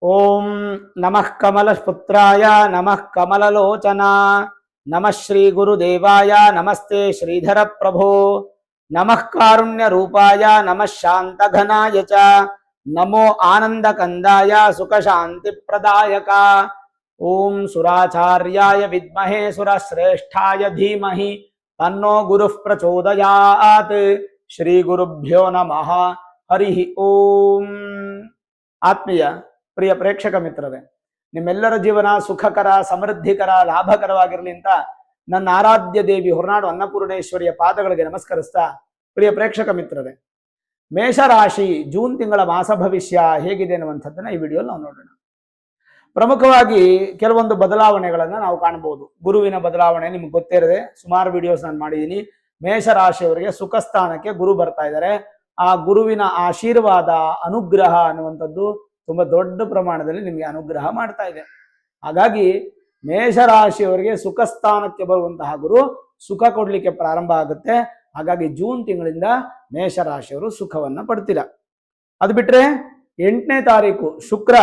ಓಂ ನಮಃ ಕಮಲಪುತ್ರಾಯ ನಮಃ ಕಮಲಲೋಚನಾ ನಮಃ ಶ್ರೀ ಗುರುದೇವಾಯ ನಮಸ್ತೆ ಶ್ರೀಧರ ಪ್ರಭೋ ನಮಃ ಕಾರುಣ್ಯ ರೂಪಾಯ ನಮಃ ಶಾಂತಘನಾಯ ಚ ನಮೋ ಆನಂದ ಕಂದಾಯ ಸುಖ ಶಾಂತಿ ಪ್ರದಾಯಕ ಓಂ ಸುರಾಚಾರ್ಯಾಯ ವಿದ್ಮಹೇ ಸುರಶ್ರೇಷ್ಠಾಯ ಧೀಮಹಿ ತನ್ನೋ ಗುರುಃ ಪ್ರಚೋದಯಾತ್ ಶ್ರೀ ಗುರುಭ್ಯೋ ನಮಃ ಹರಿ ಓಂ. ಆತ್ಮೀಯ ಪ್ರಿಯ ಪ್ರೇಕ್ಷಕ ಮಿತ್ರರೇ, ನಿಮ್ಮೆಲ್ಲರ ಜೀವನ ಸುಖಕರ, ಸಮೃದ್ಧಿಕರ, ಲಾಭಕರವಾಗಿರಲಿ ಅಂತ ನನ್ನ ಆರಾಧ್ಯ ದೇವಿ ಹೊರನಾಡು ಅನ್ನಪೂರ್ಣೇಶ್ವರಿಯ ಪಾದಗಳಿಗೆ ನಮಸ್ಕರಿಸ್ತಾ, ಪ್ರಿಯ ಪ್ರೇಕ್ಷಕ ಮಿತ್ರರೇ, ಮೇಷರಾಶಿ ಜೂನ್ ತಿಂಗಳ ಮಾಸ ಭವಿಷ್ಯ ಹೇಗಿದೆ ಅನ್ನುವಂಥದ್ದನ್ನ ಈ ವಿಡಿಯೋಲಿ ನಾವು ನೋಡೋಣ. ಪ್ರಮುಖವಾಗಿ ಕೆಲವೊಂದು ಬದಲಾವಣೆಗಳನ್ನ ನಾವು ಕಾಣಬಹುದು. ಗುರುವಿನ ಬದಲಾವಣೆ ನಿಮ್ಗೆ ಗೊತ್ತಿರದೆ ಸುಮಾರು ವಿಡಿಯೋಸ್ ನಾನು ಮಾಡಿದ್ದೀನಿ. ಮೇಷರಾಶಿಯವರಿಗೆ ಸುಖ ಸ್ಥಾನಕ್ಕೆ ಗುರು ಬರ್ತಾ ಇದ್ದಾರೆ. ಆ ಗುರುವಿನ ಆಶೀರ್ವಾದ, ಅನುಗ್ರಹ ಅನ್ನುವಂಥದ್ದು ತುಂಬಾ ದೊಡ್ಡ ಪ್ರಮಾಣದಲ್ಲಿ ನಿಮಗೆ ಅನುಗ್ರಹ ಮಾಡ್ತಾ ಇದೆ. ಹಾಗಾಗಿ ಮೇಷರಾಶಿಯವರಿಗೆ ಸುಖ ಸ್ಥಾನಕ್ಕೆ ಬರುವಂತಹ ಗುರು ಸುಖ ಕೊಡ್ಲಿಕ್ಕೆ ಪ್ರಾರಂಭ ಆಗುತ್ತೆ. ಹಾಗಾಗಿ ಜೂನ್ ತಿಂಗಳಿಂದ ಮೇಷರಾಶಿಯವರು ಸುಖವನ್ನ ಪಡ್ತೀರ. ಅದು ಬಿಟ್ರೆ 8ನೇ ತಾರೀಕು ಶುಕ್ರ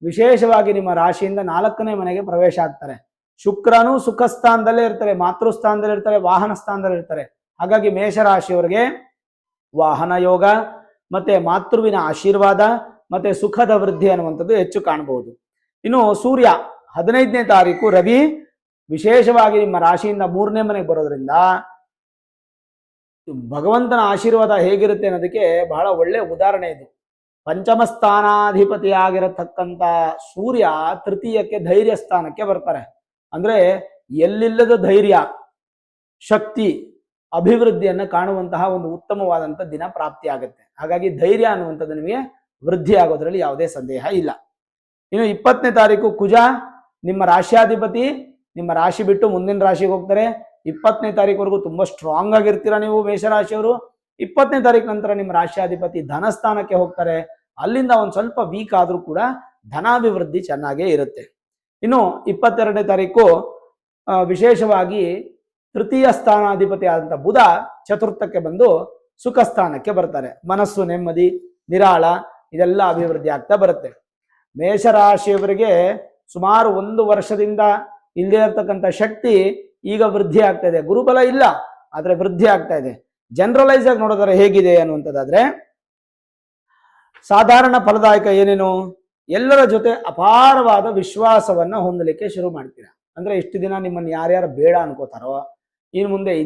ವಿಶೇಷವಾಗಿ ನಿಮ್ಮ ರಾಶಿಯಿಂದ 4ನೇ ಮನೆಗೆ ಪ್ರವೇಶ ಆಗ್ತಾರೆ. ಶುಕ್ರನು ಸುಖ ಸ್ಥಾನದಲ್ಲೇ ಇರ್ತಾರೆ, ಮಾತೃ ಸ್ಥಾನದಲ್ಲಿ ಇರ್ತಾರೆ, ವಾಹನ ಸ್ಥಾನದಲ್ಲಿ ಇರ್ತಾರೆ. ಹಾಗಾಗಿ ಮೇಷರಾಶಿಯವರಿಗೆ ವಾಹನ ಯೋಗ ಮತ್ತೆ ಮಾತೃವಿನ ಆಶೀರ್ವಾದ ಮತ್ತೆ ಸುಖದ ವೃದ್ಧಿ ಅನ್ನುವಂಥದ್ದು ಹೆಚ್ಚು ಕಾಣಬಹುದು. ಇನ್ನು ಸೂರ್ಯ 15ನೇ ತಾರೀಕು ರವಿ ವಿಶೇಷವಾಗಿ ನಿಮ್ಮ ರಾಶಿಯಿಂದ 3ನೇ ಮನೆಗೆ ಬರೋದ್ರಿಂದ ಭಗವಂತನ ಆಶೀರ್ವಾದ ಹೇಗಿರುತ್ತೆ ಅನ್ನೋದಕ್ಕೆ ಬಹಳ ಒಳ್ಳೆ ಉದಾಹರಣೆ ಇದು. ಪಂಚಮ ಸ್ಥಾನಾಧಿಪತಿಯಾಗಿರತಕ್ಕಂಥ ಸೂರ್ಯ ತೃತೀಯಕ್ಕೆ ಧೈರ್ಯ ಸ್ಥಾನಕ್ಕೆ ಬರ್ತಾರೆ. ಅಂದ್ರೆ ಎಲ್ಲಿಲ್ಲದ ಧೈರ್ಯ, ಶಕ್ತಿ, ಅಭಿವೃದ್ಧಿಯನ್ನು ಕಾಣುವಂತಹ ಒಂದು ಉತ್ತಮವಾದಂಥ ದಿನ ಪ್ರಾಪ್ತಿ ಆಗುತ್ತೆ. ಹಾಗಾಗಿ ಧೈರ್ಯ ಅನ್ನುವಂಥದ್ದು ನಿಮಗೆ ವೃದ್ಧಿ ಆಗೋದ್ರಲ್ಲಿ ಯಾವುದೇ ಸಂದೇಹ ಇಲ್ಲ. ಇನ್ನು 20ನೇ ತಾರೀಕು ಕುಜ ನಿಮ್ಮ ರಾಶ್ಯಾಧಿಪತಿ ನಿಮ್ಮ ರಾಶಿ ಬಿಟ್ಟು ಮುಂದಿನ ರಾಶಿಗೆ ಹೋಗ್ತಾರೆ. 20ನೇ ತಾರೀಕುವರೆಗೂ ತುಂಬಾ ಸ್ಟ್ರಾಂಗ್ ಆಗಿರ್ತೀರಾ ನೀವು ಮೇಷರಾಶಿಯವರು. 20ನೇ ತಾರೀಕು ನಂತರ ನಿಮ್ಮ ರಾಶ್ಯಾಧಿಪತಿ ಧನಸ್ಥಾನಕ್ಕೆ ಹೋಗ್ತಾರೆ. ಅಲ್ಲಿಂದ ಒಂದು ಸ್ವಲ್ಪ ವೀಕ್ ಆದ್ರೂ ಕೂಡ ಧನಾಭಿವೃದ್ಧಿ ಚೆನ್ನಾಗೇ ಇರುತ್ತೆ. ಇನ್ನು 22ನೇ ತಾರೀಕು ವಿಶೇಷವಾಗಿ ತೃತೀಯ ಸ್ಥಾನಾಧಿಪತಿ ಆದಂಥ ಬುಧ ಚತುರ್ಥಕ್ಕೆ ಬಂದು ಸುಖ ಸ್ಥಾನಕ್ಕೆ ಬರ್ತಾರೆ. ಮನಸ್ಸು ನೆಮ್ಮದಿ, ನಿರಾಳ ಇದೆಲ್ಲ ಅಭಿವೃದ್ಧಿ ಆಗ್ತಾ ಬರುತ್ತೆ. ಮೇಷರಾಶಿಯವರಿಗೆ ಸುಮಾರು 1 ವರ್ಷದಿಂದ ಇಲ್ಲದೇ ಇರತಕ್ಕಂಥ ಶಕ್ತಿ ಈಗ ವೃದ್ಧಿ ಆಗ್ತಾ ಇದೆ. ಗುರುಬಲ ಇಲ್ಲ, ಆದ್ರೆ ವೃದ್ಧಿ ಆಗ್ತಾ ಇದೆ. ಜನರಲೈಸ್ ಆಗಿ ನೋಡೋದಾದ್ರೆ ಹೇಗಿದೆ ಅನ್ನುವಂಥದ್ದಾದ್ರೆ, ಸಾಧಾರಣ ಫಲದಾಯಕ ಏನೇನು, ಎಲ್ಲರ ಜೊತೆ ಅಪಾರವಾದ ವಿಶ್ವಾಸವನ್ನ ಹೊಂದಲಿಕ್ಕೆ ಶುರು ಮಾಡ್ತೀರಾ. ಅಂದ್ರೆ ಇಷ್ಟು ದಿನ ನಿಮ್ಮನ್ನು ಯಾರ್ಯಾರು ಬೇಡ ಅನ್ಕೋತಾರೋ, ಇನ್ನು ಮುಂದೆ ಈ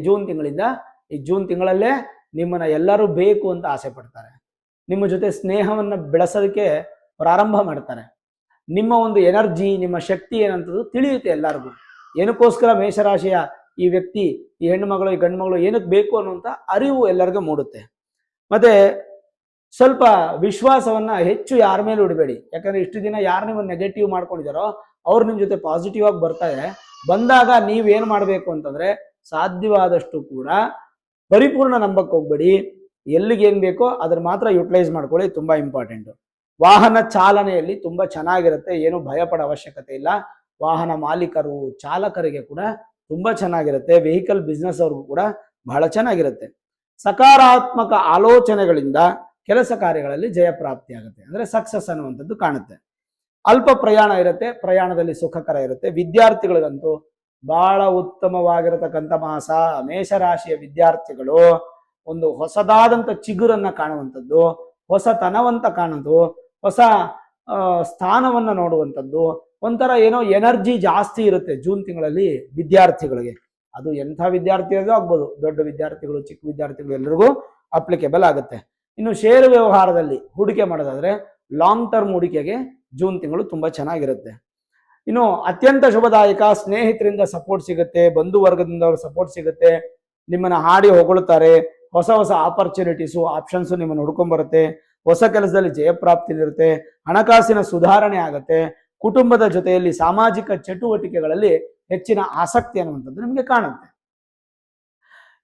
ಜೂನ್ ತಿಂಗಳಲ್ಲೇ ನಿಮ್ಮನ್ನ ಎಲ್ಲರೂ ಬೇಕು ಅಂತ ಆಸೆ ಪಡ್ತಾರೆ. ನಿಮ್ಮ ಜೊತೆ ಸ್ನೇಹವನ್ನ ಬೆಳೆಸೋದಕ್ಕೆ ಪ್ರಾರಂಭ ಮಾಡ್ತಾರೆ. ನಿಮ್ಮ ಒಂದು ಎನರ್ಜಿ, ನಿಮ್ಮ ಶಕ್ತಿ ಏನಂತದ್ದು ತಿಳಿಯುತ್ತೆ ಎಲ್ಲರಿಗೂ. ಏನಕ್ಕೋಸ್ಕರ ಮೇಷರಾಶಿಯ ಈ ವ್ಯಕ್ತಿ, ಈ ಹೆಣ್ಣುಮಗಳು, ಈ ಗಂಡು ಮಗಳು ಏನಕ್ಕೆ ಬೇಕು ಅನ್ನುವಂಥ ಅರಿವು ಎಲ್ಲರಿಗೂ ಮೂಡುತ್ತೆ. ಮತ್ತೆ ಸ್ವಲ್ಪ ವಿಶ್ವಾಸವನ್ನ ಹೆಚ್ಚು ಯಾರ ಮೇಲೆ ಇಡಬೇಡಿ. ಯಾಕಂದ್ರೆ ಇಷ್ಟು ದಿನ ಯಾರು ನಿಮ್ಮ ನೆಗೆಟಿವ್ ಮಾಡ್ಕೊಂಡಿದ್ದಾರೋ ಅವ್ರು ನಿಮ್ಮ ಜೊತೆ ಪಾಸಿಟಿವ್ ಆಗಿ ಬರ್ತಾರೆ. ಬಂದಾಗ ನೀವೇನು ಮಾಡಬೇಕು ಅಂತಂದ್ರೆ, ಸಾಧ್ಯವಾದಷ್ಟು ಕೂಡ ಪರಿಪೂರ್ಣ ನಂಬಕ್ಕೆ ಹೋಗ್ಬೇಡಿ. ಎಲ್ಲಿಗೆ ಏನ್ ಬೇಕೋ ಅದ್ರ ಮಾತ್ರ ಯುಟಿಲೈಸ್ ಮಾಡ್ಕೊಳ್ಳಿ, ತುಂಬಾ ಇಂಪಾರ್ಟೆಂಟ್. ವಾಹನ ಚಾಲನೆಯಲ್ಲಿ ತುಂಬಾ ಚೆನ್ನಾಗಿರುತ್ತೆ, ಏನು ಭಯ ಪಡೋ ಅವಶ್ಯಕತೆ ಇಲ್ಲ. ವಾಹನ ಮಾಲೀಕರು, ಚಾಲಕರಿಗೆ ಕೂಡ ತುಂಬಾ ಚೆನ್ನಾಗಿರುತ್ತೆ. ವೆಹಿಕಲ್ ಬಿಸ್ನೆಸ್ ಅವ್ರಿಗೂ ಕೂಡ ಬಹಳ ಚೆನ್ನಾಗಿರುತ್ತೆ. ಸಕಾರಾತ್ಮಕ ಆಲೋಚನೆಗಳಿಂದ ಕೆಲಸ ಕಾರ್ಯಗಳಲ್ಲಿ ಜಯ ಪ್ರಾಪ್ತಿ ಆಗುತ್ತೆ, ಅಂದ್ರೆ ಸಕ್ಸಸ್ ಅನ್ನುವಂಥದ್ದು ಕಾಣುತ್ತೆ. ಅಲ್ಪ ಪ್ರಯಾಣ ಇರುತ್ತೆ, ಪ್ರಯಾಣದಲ್ಲಿ ಸುಖಕರ ಇರುತ್ತೆ. ವಿದ್ಯಾರ್ಥಿಗಳಿಗಂತೂ ಬಹಳ ಉತ್ತಮವಾಗಿರತಕ್ಕಂಥ ಮಾಸ. ಮೇಷರಾಶಿಯ ವಿದ್ಯಾರ್ಥಿಗಳು ಒಂದು ಹೊಸದಾದಂಥ ಚಿಗುರನ್ನ ಕಾಣುವಂಥದ್ದು, ಹೊಸತನವಂತ ಕಾಣೋದು, ಹೊಸ ಸ್ಥಾನವನ್ನ ನೋಡುವಂಥದ್ದು, ಒಂಥರ ಏನೋ ಎನರ್ಜಿ ಜಾಸ್ತಿ ಇರುತ್ತೆ ಜೂನ್ ತಿಂಗಳಲ್ಲಿ ವಿದ್ಯಾರ್ಥಿಗಳಿಗೆ. ಅದು ಎಂಥ ವಿದ್ಯಾರ್ಥಿಗಳಿಗೂ ಆಗ್ಬೋದು, ದೊಡ್ಡ ವಿದ್ಯಾರ್ಥಿಗಳು, ಚಿಕ್ಕ ವಿದ್ಯಾರ್ಥಿಗಳು ಎಲ್ಲರಿಗೂ ಅಪ್ಲಿಕೇಬಲ್ ಆಗುತ್ತೆ. ಇನ್ನು ಷೇರು ವ್ಯವಹಾರದಲ್ಲಿ ಹೂಡಿಕೆ ಮಾಡೋದಾದ್ರೆ ಲಾಂಗ್ ಟರ್ಮ್ ಹೂಡಿಕೆಗೆ ಜೂನ್ ತಿಂಗಳು ತುಂಬಾ ಚೆನ್ನಾಗಿರುತ್ತೆ. ಇನ್ನು ಅತ್ಯಂತ ಶುಭದಾಯಕ, ಸ್ನೇಹಿತರಿಂದ ಸಪೋರ್ಟ್ ಸಿಗುತ್ತೆ, ಬಂಧು ವರ್ಗದಿಂದ ಅವ್ರ ಸಪೋರ್ಟ್ ಸಿಗುತ್ತೆ, ನಿಮ್ಮನ್ನ ಹಾಡಿ ಹೊಗಳುತ್ತಾರೆ, ಹೊಸ ಹೊಸ ಆಪರ್ಚುನಿಟೀಸು, ಆಪ್ಷನ್ಸು ನಿಮ್ಮನ್ನು ಹುಡ್ಕೊಂಡ್ ಬರುತ್ತೆ, ಹೊಸ ಕೆಲಸದಲ್ಲಿ ಜಯಪ್ರಾಪ್ತಿ ಇರುತ್ತೆ, ಹಣಕಾಸಿನ ಸುಧಾರಣೆ ಆಗುತ್ತೆ, ಕುಟುಂಬದ ಜೊತೆಯಲ್ಲಿ ಸಾಮಾಜಿಕ ಚಟುವಟಿಕೆಗಳಲ್ಲಿ ಹೆಚ್ಚಿನ ಆಸಕ್ತಿ ಅನ್ನುವಂಥದ್ದು ನಿಮಗೆ ಕಾಣುತ್ತೆ.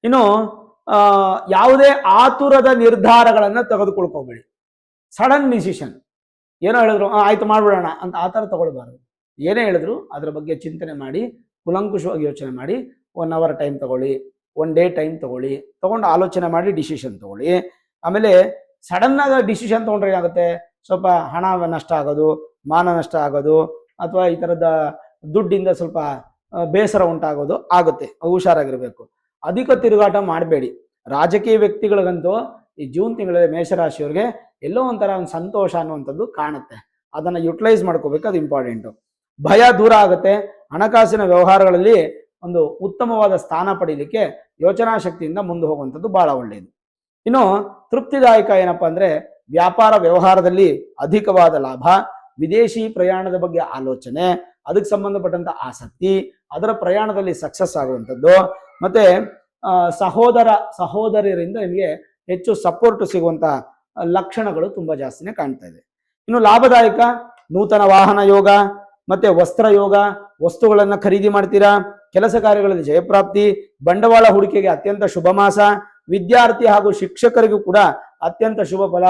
ಇನ್ನು ಯಾವುದೇ ಆತುರದ ನಿರ್ಧಾರಗಳನ್ನ ತೆಗೆದುಕೊಳ್ಕೋಬೇಡಿ. ಸಡನ್ ಡಿಸಿಷನ್, ಏನೋ ಹೇಳಿದ್ರು ಆಯ್ತು ಮಾಡ್ಬಿಡೋಣ ಅಂತ ಆ ಥರ ತಗೊಳ್ಬಾರ್ದು. ಏನೇ ಹೇಳಿದ್ರು ಅದ್ರ ಬಗ್ಗೆ ಚಿಂತನೆ ಮಾಡಿ, ಕುಲಂಕುಷವಾಗಿ ಯೋಚನೆ ಮಾಡಿ, 1 hour ಟೈಮ್ ತಗೊಳ್ಳಿ, 1 day ಟೈಮ್ ತಗೊಂಡು ಆಲೋಚನೆ ಮಾಡಿ ಡಿಸಿಷನ್ ತಗೊಳ್ಳಿ. ಆಮೇಲೆ ಸಡನ್ ಆಗಿ ಡಿಸಿಷನ್ ತಗೊಂಡ್ರೆ ಏನಾಗುತ್ತೆ, ಸ್ವಲ್ಪ ಹಣ ನಷ್ಟ ಆಗೋದು, ಮಾನ ನಷ್ಟ ಆಗೋದು ಅಥವಾ ಈ ಥರದ ದುಡ್ಡಿಂದ ಸ್ವಲ್ಪ ಬೇಸರ ಉಂಟಾಗೋದು ಆಗುತ್ತೆ. ಹುಷಾರಾಗಿರ್ಬೇಕು. ಅಧಿಕ ತಿರುಗಾಟ ಮಾಡಬೇಡಿ. ರಾಜಕೀಯ ವ್ಯಕ್ತಿಗಳಿಗಂತೂ ಈ ಜೂನ್ ತಿಂಗಳಲ್ಲಿ ಮೇಷರಾಶಿಯವರಿಗೆ ಎಲ್ಲೋ ಒಂಥರ ಒಂದು ಸಂತೋಷ ಅನ್ನುವಂಥದ್ದು ಕಾಣುತ್ತೆ. ಅದನ್ನು ಯುಟಿಲೈಸ್ ಮಾಡ್ಕೋಬೇಕು, ಅದು ಇಂಪಾರ್ಟೆಂಟು. ಭಯ ದೂರ ಆಗುತ್ತೆ. ಹಣಕಾಸಿನ ವ್ಯವಹಾರಗಳಲ್ಲಿ ಒಂದು ಉತ್ತಮವಾದ ಸ್ಥಾನ ಪಡೀಲಿಕ್ಕೆ ಯೋಚನಾ ಶಕ್ತಿಯಿಂದ ಮುಂದೆ ಹೋಗುವಂಥದ್ದು ಬಹಳ ಒಳ್ಳೆಯದು. ಇನ್ನು ತೃಪ್ತಿದಾಯಕ ಏನಪ್ಪಾ ಅಂದ್ರೆ ವ್ಯಾಪಾರ ವ್ಯವಹಾರದಲ್ಲಿ ಅಧಿಕವಾದ ಲಾಭ, ವಿದೇಶಿ ಪ್ರಯಾಣದ ಬಗ್ಗೆ ಆಲೋಚನೆ, ಅದಕ್ಕೆ ಸಂಬಂಧಪಟ್ಟಂತ ಆಸಕ್ತಿ, ಅದರ ಪ್ರಯಾಣದಲ್ಲಿ ಸಕ್ಸಸ್ ಆಗುವಂಥದ್ದು, ಮತ್ತೆ ಸಹೋದರರಿಂದ ನಿಮಗೆ ಹೆಚ್ಚು ಸಪೋರ್ಟ್ ಸಿಗುವಂತ ಲಕ್ಷಣಗಳು ತುಂಬಾ ಜಾಸ್ತಿನೇ ಕಾಣ್ತಾ ಇದೆ. ಇನ್ನು ಲಾಭದಾಯಕ ನೂತನ ವಾಹನ ಯೋಗ, ಮತ್ತೆ ವಸ್ತ್ರ ಯೋಗ, ವಸ್ತುಗಳನ್ನ ಖರೀದಿ ಮಾಡ್ತೀರಾ, ಕೆಲಸ ಕಾರ್ಯಗಳಲ್ಲಿ ಜಯಪ್ರಾಪ್ತಿ, ಬಂಡವಾಳ ಹೂಡಿಕೆಗೆ ಅತ್ಯಂತ ಶುಭ ಮಾಸ, ವಿದ್ಯಾರ್ಥಿ ಹಾಗೂ ಶಿಕ್ಷಕರಿಗೂ ಕೂಡ ಅತ್ಯಂತ ಶುಭ ಫಲ.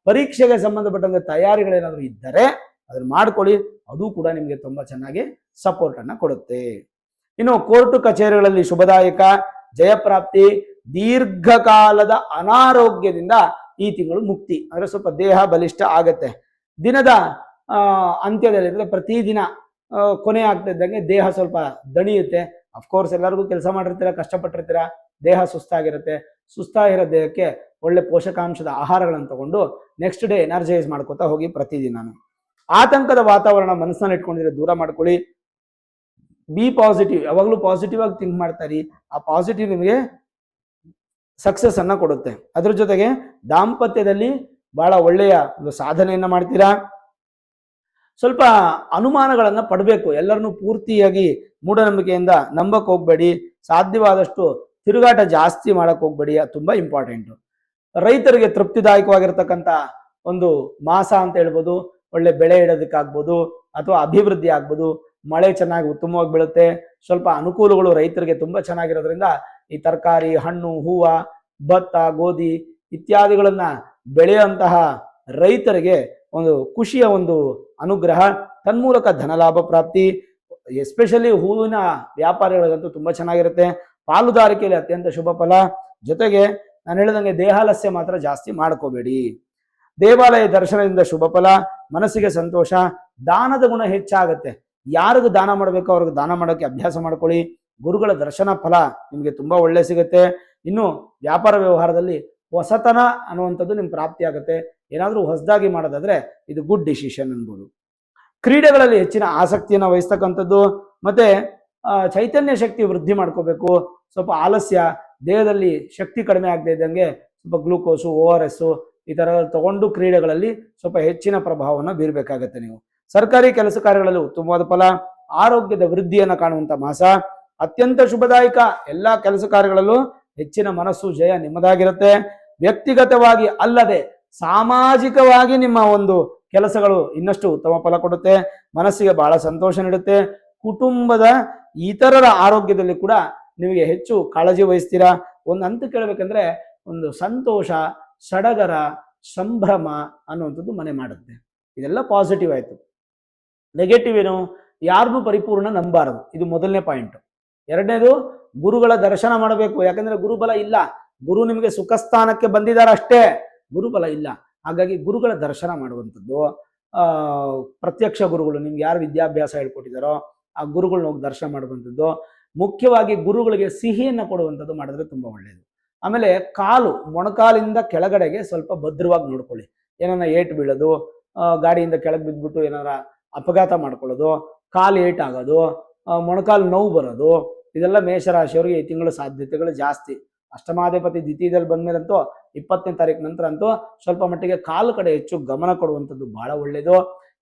ಪರೀಕ್ಷೆಗೆ ಸಂಬಂಧಪಟ್ಟಂತೆ ತಯಾರಿಗಳೇನಾದರೂ ಇದ್ದರೆ ಅದನ್ನ ಮಾಡ್ಕೊಳ್ಳಿ, ಅದು ಕೂಡ ನಿಮಗೆ ತುಂಬಾ ಚೆನ್ನಾಗಿ ಸಪೋರ್ಟ್ ಅನ್ನ ಕೊಡುತ್ತೆ. ಇನ್ನು ಕೋರ್ಟು ಕಚೇರಿಗಳಲ್ಲಿ ಶುಭದಾಯಕ, ಜಯಪ್ರಾಪ್ತಿ, ದೀರ್ಘಕಾಲದ ಅನಾರೋಗ್ಯದಿಂದ ಈ ತಿಂಗಳು ಮುಕ್ತಿ, ಅಂದ್ರೆ ಸ್ವಲ್ಪ ದೇಹ ಬಲಿಷ್ಠ ಆಗತ್ತೆ. ದಿನದ ಅಂತ್ಯದಲ್ಲಿ ಅಂದ್ರೆ ಪ್ರತಿದಿನ ಕೊನೆ ಆಗ್ತಾ ಇದ್ದಂಗೆ ದೇಹ ಸ್ವಲ್ಪ ದಣಿಯುತ್ತೆ. ಅಫ್ಕೋರ್ಸ್ ಎಲ್ಲರಿಗೂ ಕೆಲಸ ಮಾಡಿರ್ತೀರಾ, ಕಷ್ಟಪಟ್ಟಿರ್ತೀರಾ, ದೇಹ ಸುಸ್ತಾಗಿರುತ್ತೆ. ಸುಸ್ತಾಗಿರೋ ದೇಹಕ್ಕೆ ಒಳ್ಳೆ ಪೋಷಕಾಂಶದ ಆಹಾರಗಳನ್ನು ತಗೊಂಡು ನೆಕ್ಸ್ಟ್ ಡೇ ಎನರ್ಜೈಸ್ ಮಾಡ್ಕೋತಾ ಹೋಗಿ ಪ್ರತಿದಿನ. ಆತಂಕದ ವಾತಾವರಣ ಮನಸ್ಸಿನಲ್ಲಿ ಇಟ್ಕೊಂಡಿದ್ರೆ ದೂರ ಮಾಡ್ಕೊಳ್ಳಿ. ಬಿ ಪಾಸಿಟಿವ್, ಯಾವಾಗಲೂ ಪಾಸಿಟಿವ್ ಆಗಿ ಥಿಂಕ್ ಮಾಡ್ತಾರಿ. ಆ ಪಾಸಿಟಿವ್ ನಿಮಗೆ ಸಕ್ಸಸ್ ಅನ್ನ ಕೊಡುತ್ತೆ. ಅದ್ರ ಜೊತೆಗೆ ದಾಂಪತ್ಯದಲ್ಲಿ ಬಹಳ ಒಳ್ಳೆಯ ಒಂದು ಸಾಧನೆಯನ್ನ ಮಾಡ್ತೀರಾ. ಸ್ವಲ್ಪ ಅನುಮಾನಗಳನ್ನ ಪಡಬೇಕು. ಎಲ್ಲರನ್ನೂ ಪೂರ್ತಿಯಾಗಿ ಮೂಢನಂಬಿಕೆಯಿಂದ ನಂಬಕ್ ಹೋಗ್ಬೇಡಿ. ಸಾಧ್ಯವಾದಷ್ಟು ತಿರುಗಾಟ ಜಾಸ್ತಿ ಮಾಡಕ್ ಹೋಗ್ಬೇಡಿ, ಅದು ತುಂಬಾ ಇಂಪಾರ್ಟೆಂಟ್. ರೈತರಿಗೆ ತೃಪ್ತಿದಾಯಕವಾಗಿರ್ತಕ್ಕಂಥ ಒಂದು ಮಾಸ ಅಂತ ಹೇಳ್ಬೋದು. ಒಳ್ಳೆ ಬೆಳೆ ಇಡೋದಕ್ಕಾಗ್ಬೋದು ಅಥವಾ ಅಭಿವೃದ್ಧಿ ಆಗ್ಬೋದು. ಮಳೆ ಚೆನ್ನಾಗಿ ಉತ್ತಮವಾಗಿ ಬೀಳುತ್ತೆ. ಸ್ವಲ್ಪ ಅನುಕೂಲಗಳು ರೈತರಿಗೆ ತುಂಬಾ ಚೆನ್ನಾಗಿರೋದ್ರಿಂದ ಈ ತರಕಾರಿ, ಹಣ್ಣು, ಹೂವ, ಭತ್ತ, ಗೋಧಿ ಇತ್ಯಾದಿಗಳನ್ನ ಬೆಳೆಯುವಂತಹ ರೈತರಿಗೆ ಒಂದು ಖುಷಿಯ ಒಂದು ಅನುಗ್ರಹ, ತನ್ಮೂಲಕ ಧನಲಾಭ ಪ್ರಾಪ್ತಿ. ಎಸ್ಪೆಷಲಿ ಹೂವಿನ ವ್ಯಾಪಾರಿಗಳಿಗಂತೂ ತುಂಬಾ ಚೆನ್ನಾಗಿರುತ್ತೆ. ಪಾಲುದಾರಿಕೆಯಲ್ಲಿ ಅತ್ಯಂತ ಶುಭ ಫಲ. ಜೊತೆಗೆ ನಾನು ಹೇಳಿದಂಗೆ ದೇಹಾಲಸ್ಯ ಮಾತ್ರ ಜಾಸ್ತಿ ಮಾಡ್ಕೋಬೇಡಿ. ದೇವಾಲಯ ದರ್ಶನದಿಂದ ಶುಭ ಫಲ, ಮನಸ್ಸಿಗೆ ಸಂತೋಷ, ದಾನದ ಗುಣ ಹೆಚ್ಚಾಗುತ್ತೆ. ಯಾರಿಗೂ ದಾನ ಮಾಡಬೇಕು ಅವ್ರಿಗೆ ದಾನ ಮಾಡೋಕ್ಕೆ ಅಭ್ಯಾಸ ಮಾಡ್ಕೊಳ್ಳಿ. ಗುರುಗಳ ದರ್ಶನ ಫಲ ನಿಮಗೆ ತುಂಬಾ ಒಳ್ಳೆ ಸಿಗುತ್ತೆ. ಇನ್ನು ವ್ಯಾಪಾರ ವ್ಯವಹಾರದಲ್ಲಿ ಹೊಸತನ ಅನ್ನುವಂಥದ್ದು ನಿಮ್ಗೆ ಪ್ರಾಪ್ತಿ ಆಗುತ್ತೆ. ಏನಾದರೂ ಹೊಸದಾಗಿ ಮಾಡೋದಾದ್ರೆ ಇದು ಗುಡ್ ಡಿಸಿಷನ್ ಅನ್ಬೋದು. ಕ್ರೀಡೆಗಳಲ್ಲಿ ಹೆಚ್ಚಿನ ಆಸಕ್ತಿಯನ್ನು ವಹಿಸ್ತಕ್ಕಂಥದ್ದು, ಮತ್ತೆ ಚೈತನ್ಯ ಶಕ್ತಿ ವೃದ್ಧಿ ಮಾಡ್ಕೋಬೇಕು. ಸ್ವಲ್ಪ ಆಲಸ್ಯ, ದೇಹದಲ್ಲಿ ಶಕ್ತಿ ಕಡಿಮೆ ಆಗದೆ ಇದ್ದಂಗೆ ಸ್ವಲ್ಪ ಗ್ಲೂಕೋಸು, ORS ಈ ಥರ ತಗೊಂಡು ಕ್ರೀಡೆಗಳಲ್ಲಿ ಸ್ವಲ್ಪ ಹೆಚ್ಚಿನ ಪ್ರಭಾವವನ್ನು ಬೀರಬೇಕಾಗತ್ತೆ. ನೀವು ಸರ್ಕಾರಿ ಕೆಲಸ ಕಾರ್ಯಗಳಲ್ಲಿ ಉತ್ತಮವಾದ ಫಲ, ಆರೋಗ್ಯದ ವೃದ್ಧಿಯನ್ನು ಕಾಣುವಂಥ ಮಾಸ, ಅತ್ಯಂತ ಶುಭದಾಯಕ. ಎಲ್ಲ ಕೆಲಸ ಕಾರ್ಯಗಳಲ್ಲೂ ಹೆಚ್ಚಿನ ಮನಸ್ಸು, ಜಯ ನಿಮ್ಮದಾಗಿರುತ್ತೆ. ವ್ಯಕ್ತಿಗತವಾಗಿ ಅಲ್ಲದೆ ಸಾಮಾಜಿಕವಾಗಿ ನಿಮ್ಮ ಒಂದು ಕೆಲಸಗಳು ಇನ್ನಷ್ಟು ಉತ್ತಮ ಫಲ ಕೊಡುತ್ತೆ. ಮನಸ್ಸಿಗೆ ಬಹಳ ಸಂತೋಷ ನೀಡುತ್ತೆ. ಕುಟುಂಬದ ಇತರರ ಆರೋಗ್ಯದಲ್ಲಿ ಕೂಡ ನಿಮಗೆ ಹೆಚ್ಚು ಕಾಳಜಿ ವಹಿಸ್ತೀರಾ. ಒಂದು ಹಂತ ಕೇಳಬೇಕಂದ್ರೆ ಒಂದು ಸಂತೋಷ, ಸಡಗರ, ಸಂಭ್ರಮ ಅನ್ನುವಂಥದ್ದು ಮನೆ ಮಾಡುತ್ತೆ. ಇದೆಲ್ಲ ಪಾಸಿಟಿವ್ ಆಯ್ತು. ನೆಗೆಟಿವ್ ಏನು? ಯಾರನ್ನೂ ಪರಿಪೂರ್ಣ ನಂಬಾರದು, ಇದು ಮೊದಲನೇ ಪಾಯಿಂಟ್. ಎರಡನೇದು, ಗುರುಗಳ ದರ್ಶನ ಮಾಡಬೇಕು. ಯಾಕಂದ್ರೆ ಗುರುಬಲ ಇಲ್ಲ. ಗುರು ನಿಮಗೆ ಸುಖಸ್ಥಾನಕ್ಕೆ ಬಂದಿದ್ದಾರೆ ಅಷ್ಟೇ, ಗುರುಬಲ ಇಲ್ಲ. ಹಾಗಾಗಿ ಗುರುಗಳ ದರ್ಶನ ಮಾಡುವಂಥದ್ದು, ಪ್ರತ್ಯಕ್ಷ ಗುರುಗಳು ನಿಮ್ಗೆ ಯಾರು ವಿದ್ಯಾಭ್ಯಾಸ ಹೇಳ್ಕೊಟ್ಟಿದ್ದಾರೋ ಆ ಗುರುಗಳನ್ನ ಹೋಗಿ ದರ್ಶನ ಮಾಡುವಂಥದ್ದು. ಮುಖ್ಯವಾಗಿ ಗುರುಗಳಿಗೆ ಸಿಹಿಯನ್ನು ಕೊಡುವಂಥದ್ದು ಮಾಡಿದ್ರೆ ತುಂಬಾ ಒಳ್ಳೆಯದು. ಆಮೇಲೆ ಕಾಲು, ಮೊಣಕಾಲಿಂದ ಕೆಳಗಡೆಗೆ ಸ್ವಲ್ಪ ಭದ್ರವಾಗಿ ನೋಡ್ಕೊಳ್ಳಿ. ಏನಾರ ಏಟು ಬೀಳೋದು, ಗಾಡಿಯಿಂದ ಕೆಳಗೆ ಬಿದ್ದುಬಿಟ್ಟು ಏನಾರ ಅಪಘಾತ ಮಾಡ್ಕೊಳ್ಳೋದು, ಕಾಲು ಏಟಾಗೋದು, ಮೊಣಕಾಲು ನೋವು ಬರೋದು, ಇದೆಲ್ಲ ಮೇಷರಾಶಿಯವರಿಗೆ ಈ ತಿಂಗಳು ಸಾಧ್ಯತೆಗಳು ಜಾಸ್ತಿ. ಅಷ್ಟಮಾಧಿಪತಿ ದ್ವಿತೀಯದಲ್ಲಿ ಬಂದ್ಮೇಲಂತೂ 20ನೇ ತಾರೀಕು ನಂತರ ಅಂತೂ ಸ್ವಲ್ಪ ಮಟ್ಟಿಗೆ ಕಾಲು ಕಡೆ ಹೆಚ್ಚು ಗಮನ ಕೊಡುವಂಥದ್ದು ಬಹಳ ಒಳ್ಳೆಯದು.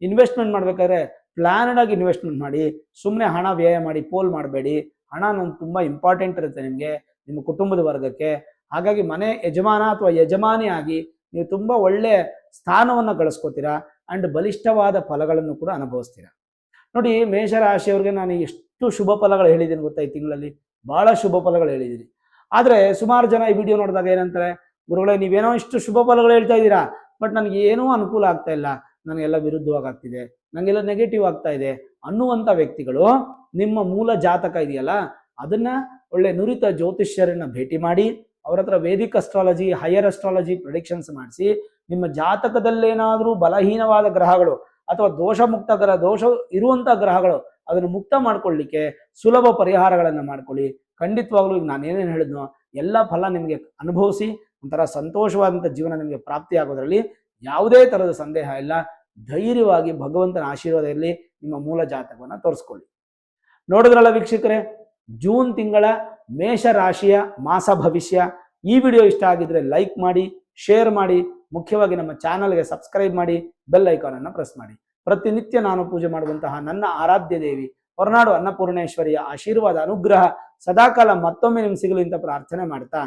ಇನ್ವೆಸ್ಟ್ಮೆಂಟ್ ಮಾಡ್ಬೇಕಾದ್ರೆ ಪ್ಲಾನ್ಡ್ ಆಗಿ ಇನ್ವೆಸ್ಟ್ಮೆಂಟ್ ಮಾಡಿ, ಸುಮ್ಮನೆ ಹಣ ವ್ಯಯ ಮಾಡಿ ಪೋಲ್ ಮಾಡಬೇಡಿ. ಹಣ ತುಂಬಾ ಇಂಪಾರ್ಟೆಂಟ್ ಇರುತ್ತೆ ನಿಮಗೆ, ನಿಮ್ಮ ಕುಟುಂಬದ ವರ್ಗಕ್ಕೆ. ಹಾಗಾಗಿ ಮನೆ ಯಜಮಾನ ಅಥವಾ ಯಜಮಾನಿಯಾಗಿ ನೀವು ತುಂಬಾ ಒಳ್ಳೆ ಸ್ಥಾನವನ್ನು ಗಳಿಸ್ಕೋತೀರಾ ಅಂಡ್ ಬಲಿಷ್ಠವಾದ ಫಲಗಳನ್ನು ಕೂಡ ಅನುಭವಿಸ್ತೀರಾ. ನೋಡಿ, ಮೇಷರಾಶಿಯವ್ರಿಗೆ ನಾನು ಎಷ್ಟು ಶುಭ ಫಲಗಳು ಹೇಳಿದ್ದೀನಿ ಗೊತ್ತಾ ಈ ತಿಂಗಳಲ್ಲಿ, ಬಹಳ ಶುಭ ಫಲಗಳು ಹೇಳಿದ್ದೀನಿ. ಆದ್ರೆ ಸುಮಾರು ಜನ ಈ ವಿಡಿಯೋ ನೋಡಿದಾಗ ಏನಂತಾರೆ, ಗುರುಗಳೇ ನೀವೇನೋ ಇಷ್ಟು ಶುಭ ಫಲಗಳು ಹೇಳ್ತಾ ಇದ್ದೀರಾ, ಬಟ್ ನನಗೆ ಏನೂ ಅನುಕೂಲ ಆಗ್ತಾ ಇಲ್ಲ, ನನಗೆಲ್ಲ ವಿರುದ್ಧವಾಗಿ ಆಗ್ತಿದೆ, ನನಗೆಲ್ಲ ನೆಗೆಟಿವ್ ಆಗ್ತಾ ಇದೆ ಅನ್ನುವಂಥ ವ್ಯಕ್ತಿಗಳು ನಿಮ್ಮ ಮೂಲ ಜಾತಕ ಇದೆಯಲ್ಲ ಅದನ್ನ ಒಳ್ಳೆ ನುರಿತ ಜ್ಯೋತಿಷ್ಯರನ್ನ ಭೇಟಿ ಮಾಡಿ ಅವ್ರ ಹತ್ರ Vedic astrology, higher astrology predictions ಮಾಡಿಸಿ ನಿಮ್ಮ ಜಾತಕದಲ್ಲೇನಾದರೂ ಬಲಹೀನವಾದ ಗ್ರಹಗಳು ಅಥವಾ ದೋಷ ಮುಕ್ತ ಗ್ರಹ, ದೋಷ ಇರುವಂಥ ಗ್ರಹಗಳು ಅದನ್ನು ಮುಕ್ತ ಮಾಡ್ಕೊಳ್ಳಿಕ್ಕೆ ಸುಲಭ ಪರಿಹಾರಗಳನ್ನು ಮಾಡ್ಕೊಳ್ಳಿ. ಖಂಡಿತವಾಗ್ಲೂ ಈಗ ನಾನು ಏನೇನು ಹೇಳಿದ್ನೋ ಎಲ್ಲ ಫಲ ನಿಮಗೆ ಅನುಭವಿಸಿ ಒಂಥರ ಸಂತೋಷವಾದಂಥ ಜೀವನ ನಿಮಗೆ ಪ್ರಾಪ್ತಿಯಾಗೋದ್ರಲ್ಲಿ ಯಾವುದೇ ಥರದ ಸಂದೇಹ ಇಲ್ಲ. ಧೈರ್ಯವಾಗಿ ಭಗವಂತನ ಆಶೀರ್ವಾದ ಇರಲಿ. ನಿಮ್ಮ ಮೂಲ ಜಾತಕವನ್ನು ತೋರಿಸ್ಕೊಳ್ಳಿ. ನೋಡಿದ್ರಲ್ಲ ವೀಕ್ಷಕರೇ, ಜೂನ್ ತಿಂಗಳ ಮೇಷ ರಾಶಿಯ ಮಾಸ ಭವಿಷ್ಯ. ಈ ವಿಡಿಯೋ ಇಷ್ಟ ಆಗಿದ್ರೆ ಲೈಕ್ ಮಾಡಿ, ಶೇರ್ ಮಾಡಿ, ಮುಖ್ಯವಾಗಿ ನಮ್ಮ ಚಾನಲ್ಗೆ ಸಬ್ಸ್ಕ್ರೈಬ್ ಮಾಡಿ, ಬೆಲ್ ಐಕಾನ್ ಅನ್ನು ಪ್ರೆಸ್ ಮಾಡಿ. ಪ್ರತಿನಿತ್ಯ ನಾನು ಪೂಜೆ ಮಾಡುವಂತಹ ನನ್ನ ಆರಾಧ್ಯ ದೇವಿ ಹೊರನಾಡು ಅನ್ನಪೂರ್ಣೇಶ್ವರಿಯ ಆಶೀರ್ವಾದ ಅನುಗ್ರಹ ಸದಾಕಾಲ ಮತ್ತೊಮ್ಮೆ ನಿಮ್ಗೆ ಸಿಗಲಿ ಅಂತ ಪ್ರಾರ್ಥನೆ ಮಾಡ್ತಾ,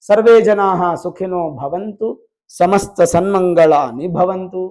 ಸರ್ವೇ ಜನಾಃ ಸುಖಿನೋ ಭವಂತು, ಸಮಸ್ತ ಸನ್ಮಂಗಳಾನಿ ಭವಂತು.